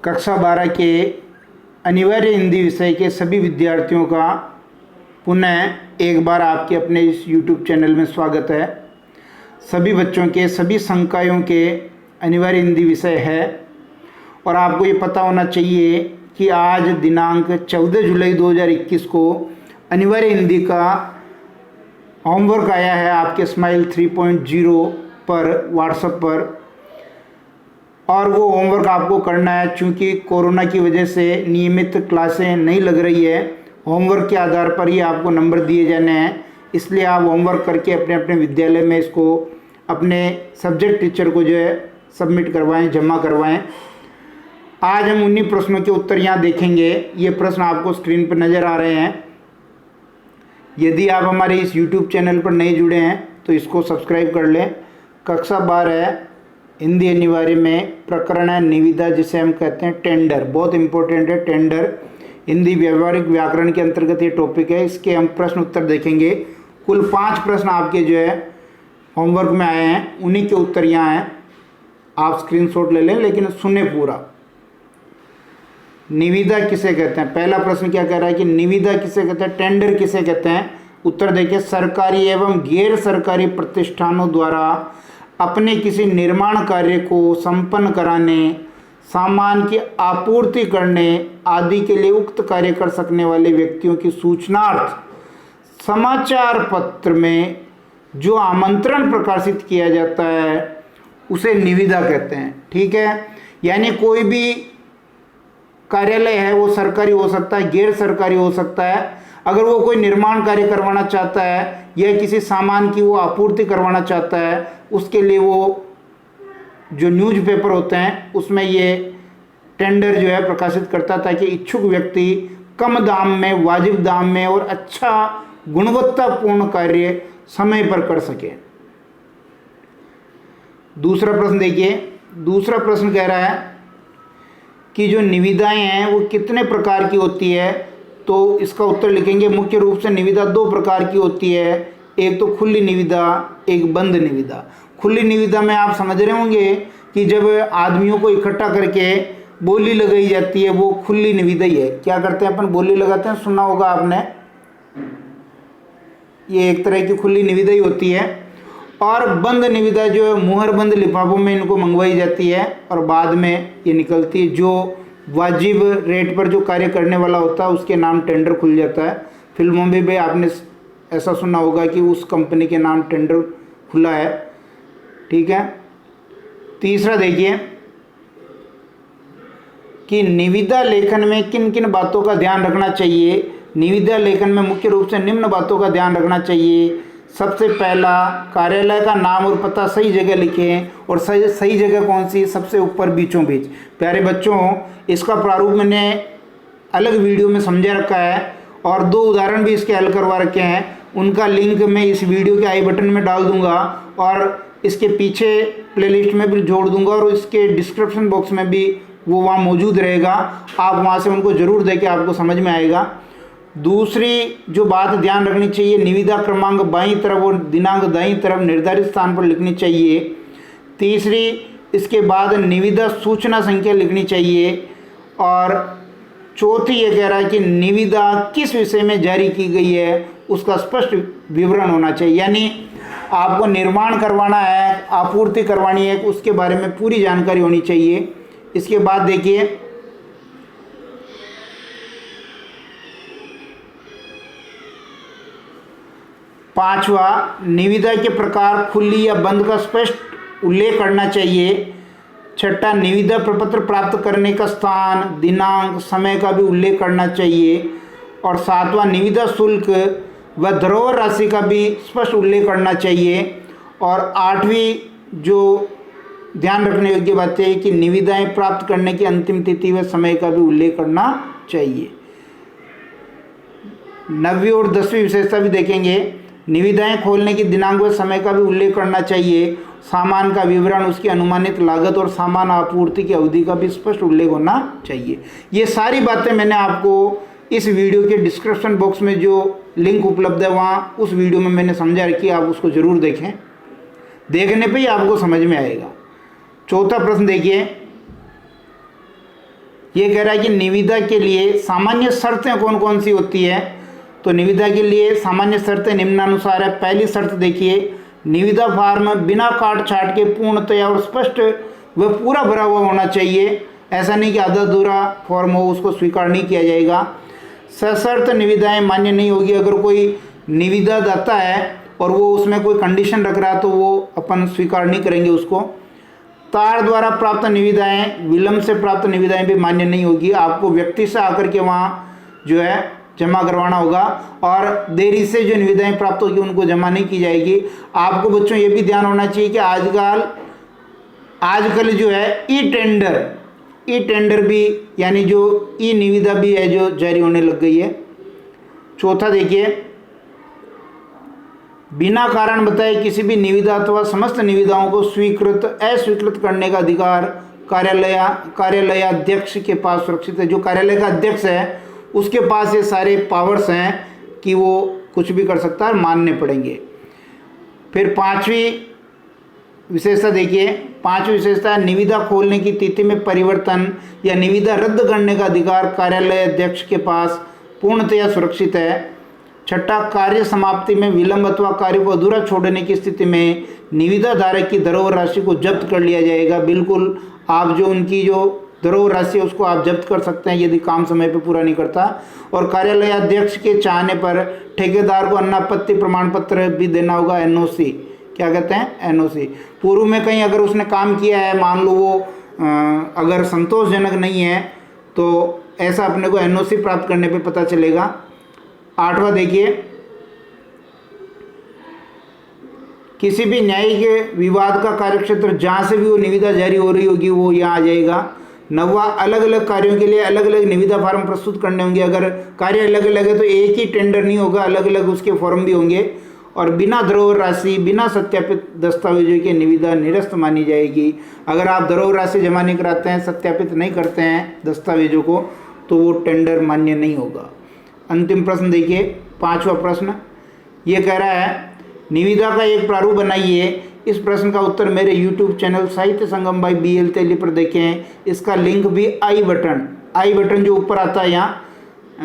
कक्षा 12 के अनिवार्य हिंदी विषय के सभी विद्यार्थियों का पुनः एक बार आपके अपने इस YouTube चैनल में स्वागत है। सभी बच्चों के सभी संकायों के अनिवार्य हिंदी विषय है और आपको ये पता होना चाहिए कि आज दिनांक 14 जुलाई 2021 को अनिवार्य हिंदी का होमवर्क आया है आपके स्माइल 3.0 पर व्हाट्सएप पर, और वो होमवर्क आपको करना है। चूँकि कोरोना की वजह से नियमित क्लासें नहीं लग रही है, होमवर्क के आधार पर ही आपको नंबर दिए जाने हैं। इसलिए आप होमवर्क करके अपने अपने विद्यालय में इसको अपने सब्जेक्ट टीचर को जो है सबमिट करवाएं, जमा करवाएं। आज हम उन्हीं प्रश्नों के उत्तर यहाँ देखेंगे। ये प्रश्न आपको स्क्रीन पर नज़र आ रहे हैं। यदि आप हमारे इस YouTube चैनल पर नए जुड़े हैं तो इसको सब्सक्राइब कर लें। कक्षा 12 हिंदी अनिवार्य में प्रकरण है निविदा, जिसे हम कहते हैं टेंडर। बहुत इंपॉर्टेंट है टेंडर, हिंदी व्यवहारिक व्याकरण के अंतर्गत ये टॉपिक है। इसके हम प्रश्न उत्तर देखेंगे। कुल 5 प्रश्न आपके जो है होमवर्क में आए हैं, उन्हीं के उत्तर यहाँ हैं। आप स्क्रीनशॉट ले लें, लेकिन सुने पूरा। निविदा किसे कहते हैं? पहला प्रश्न क्या कह रहा है कि निविदा किसे कहते हैं, टेंडर किसे कहते हैं? उत्तर देखिए, सरकारी एवं गैर सरकारी प्रतिष्ठानों द्वारा अपने किसी निर्माण कार्य को संपन्न कराने, सामान की आपूर्ति करने आदि के लिए उक्त कार्य कर सकने वाले व्यक्तियों की सूचनार्थ समाचार पत्र में जो आमंत्रण प्रकाशित किया जाता है उसे निविदा कहते हैं। ठीक है, यानी कोई भी कार्यालय है वो सरकारी हो सकता है, गैर सरकारी हो सकता है। अगर वो कोई निर्माण कार्य करवाना चाहता है या किसी सामान की वो आपूर्ति करवाना चाहता है, उसके लिए वो जो न्यूज़पेपर होते हैं उसमें ये टेंडर जो है प्रकाशित करता, ताकि इच्छुक व्यक्ति कम दाम में, वाजिब दाम में और अच्छा गुणवत्तापूर्ण कार्य समय पर कर सके। दूसरा प्रश्न देखिए। दूसरा प्रश्न कह रहा है कि जो निविदाएं हैं वो कितने प्रकार की होती है, तो इसका उत्तर लिखेंगे मुख्य रूप से निविदा 2 प्रकार की होती है। एक तो खुली निविदा, एक बंद निविदा। खुली निविदा में आप समझ रहे होंगे कि जब आदमियों को इकट्ठा करके बोली लगाई जाती है, वो खुली निविदा ही है। क्या करते हैं अपन? बोली लगाते हैं, सुना होगा आपने। ये एक तरह की खुली निविदा ही होती है। और बंद निविदा जो है मुहर बंद लिफाफों में इनको मंगवाई जाती है और बाद में ये निकलती है। जो वाजिब रेट पर जो कार्य करने वाला होता है उसके नाम टेंडर खुल जाता है। फिल्मों में भी आपने ऐसा सुना होगा कि उस कंपनी के नाम टेंडर खुला है। ठीक है। तीसरा देखिए कि निविदा लेखन में किन किन बातों का ध्यान रखना चाहिए। निविदा लेखन में मुख्य रूप से निम्न बातों का ध्यान रखना चाहिए। सबसे पहला, कार्यालय का नाम और पता सही जगह लिखें, और सही जगह कौन सी? सबसे ऊपर बीचों बीच। प्यारे बच्चों, इसका प्रारूप मैंने अलग वीडियो में समझा रखा है और 2 उदाहरण भी इसके हल करवा रखे हैं। उनका लिंक मैं इस वीडियो के आई बटन में डाल दूंगा और इसके पीछे प्लेलिस्ट में भी जोड़ दूंगा, और इसके डिस्क्रिप्शन बॉक्स में भी वो वहाँ मौजूद रहेगा। आप वहाँ से उनको ज़रूर देखें, आपको समझ में आएगा। दूसरी जो बात ध्यान रखनी चाहिए, निविदा क्रमांक बाईं तरफ और दिनांक दाईं तरफ निर्धारित स्थान पर लिखनी चाहिए। तीसरी, इसके बाद निविदा सूचना संख्या लिखनी चाहिए। और चौथी ये कह रहा है कि निविदा किस विषय में जारी की गई है उसका स्पष्ट विवरण होना चाहिए। यानी आपको निर्माण करवाना है, आपूर्ति करवानी है, उसके बारे में पूरी जानकारी होनी चाहिए। इसके बाद देखिए, पांचवा, निविदा के प्रकार खुली या बंद का स्पष्ट उल्लेख करना चाहिए। छठा, निविदा प्रपत्र प्राप्त करने का स्थान, दिनांक, समय का भी उल्लेख करना चाहिए। और सातवां, निविदा शुल्क व धरोहर राशि का भी स्पष्ट उल्लेख करना चाहिए। और आठवीं जो ध्यान रखने योग्य बात है कि निविदाएं प्राप्त करने की अंतिम तिथि व समय का भी उल्लेख करना चाहिए। 9वीं और 10वीं विशेषता भी देखेंगे। निविदाएं खोलने की दिनांक व समय का भी उल्लेख करना चाहिए। सामान का विवरण, उसकी अनुमानित लागत और सामान आपूर्ति की अवधि का भी स्पष्ट उल्लेख होना चाहिए। ये सारी बातें मैंने आपको इस वीडियो के डिस्क्रिप्शन बॉक्स में जो लिंक उपलब्ध है वहाँ उस वीडियो में मैंने समझा रखी है, आप उसको ज़रूर देखें। देखने पे ही आपको समझ में आएगा। चौथा प्रश्न देखिए, ये कह रहा है कि निविदा के लिए सामान्य शर्तें कौन कौन सी होती है। तो निविदा के लिए सामान्य शर्तें निम्नानुसार है। पहली शर्त देखिए, निविदा फार्म बिना काट छाट के पूर्णतया और स्पष्ट व पूरा भरा हुआ होना चाहिए। ऐसा नहीं कि आधा अधूरा फॉर्म हो, उसको स्वीकार नहीं किया जाएगा। सशर्त निविदाएं मान्य नहीं होगी। अगर कोई निविदा दाता है और वो उसमें कोई कंडीशन रख रहा है तो वो अपन स्वीकार नहीं करेंगे उसको। तार द्वारा प्राप्त निविदाएं, विलंब से प्राप्त निविदाएं भी मान्य नहीं होगी। आपको व्यक्ति से आकर के वहाँ जो है जमा करवाना होगा, और देरी से जो निविदाएं प्राप्त होगी उनको जमा नहीं की जाएगी। आपको बच्चों ये भी ध्यान होना चाहिए कि आजकल जो है ई टेंडर भी यानी जो ई निविदा भी है जो जारी होने लग गई है। चौथा देखिए, बिना कारण बताए किसी भी निविदा अथवा समस्त निविदाओं को स्वीकृत अस्वीकृत करने का अधिकार कार्यालयाध्यक्ष के पास सुरक्षित है। जो कार्यालय का अध्यक्ष है उसके पास ये सारे पावर्स हैं कि वो कुछ भी कर सकता है, मानने पड़ेंगे। फिर पांचवी विशेषता देखिए, पांचवी विशेषता, निविदा खोलने की तिथि में परिवर्तन या निविदा रद्द करने का अधिकार कार्यालय अध्यक्ष के पास पूर्णतया सुरक्षित है। छठा, कार्य समाप्ति में विलंब अथवा कार्य को अधूरा छोड़ने की स्थिति में निविदा धारक की धरोहर राशि को जब्त कर लिया जाएगा। बिल्कुल, आप जो उनकी जो धरोहर राशि है उसको आप जब्त कर सकते हैं यदि काम समय पर पूरा नहीं करता। और कार्यालय अध्यक्ष के चाहने पर ठेकेदार को अनापत्ति प्रमाण पत्र भी देना होगा, एनओसी। क्या कहते हैं? एनओसी। पूर्व में कहीं अगर उसने काम किया है, मान लो वो अगर संतोषजनक नहीं है तो ऐसा अपने को एनओसी प्राप्त करने पे पता चलेगा। आठवां देखिए, किसी भी न्यायिक विवाद का कार्यक्षेत्र जहाँ से भी वो निविदा जारी हो रही होगी वो यहाँ आ जाएगा। नौवा, अलग अलग कार्यों के लिए अलग अलग निविदा फार्म प्रस्तुत करने होंगे। अगर कार्य अलग अलग है तो एक ही टेंडर नहीं होगा, अलग अलग उसके फॉर्म भी होंगे। और बिना धरोहर राशि, बिना सत्यापित दस्तावेजों की निविदा निरस्त मानी जाएगी। अगर आप धरोहर राशि जमा नहीं कराते हैं, सत्यापित नहीं करते हैं दस्तावेजों को, तो वो टेंडर मान्य नहीं होगा। अंतिम प्रश्न देखिए, पांचवा प्रश्न ये कह रहा है, निविदा का एक प्रारूप बनाइए। इस प्रश्न का उत्तर मेरे YouTube चैनल साहित्य संगम बाई BL तेली पर देखें। इसका लिंक भी आई बटन जो ऊपर आता है यहाँ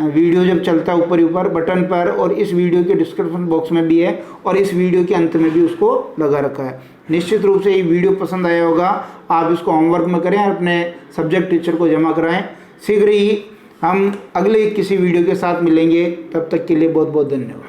वीडियो जब चलता है ऊपर बटन पर, और इस वीडियो के डिस्क्रिप्शन बॉक्स में भी है, और इस वीडियो के अंत में भी उसको लगा रखा है। निश्चित रूप से ये वीडियो पसंद आया होगा। आप इसको होमवर्क में करें, अपने सब्जेक्ट टीचर को जमा कराएं। शीघ्र ही हम अगले किसी वीडियो के साथ मिलेंगे। तब तक के लिए बहुत बहुत धन्यवाद।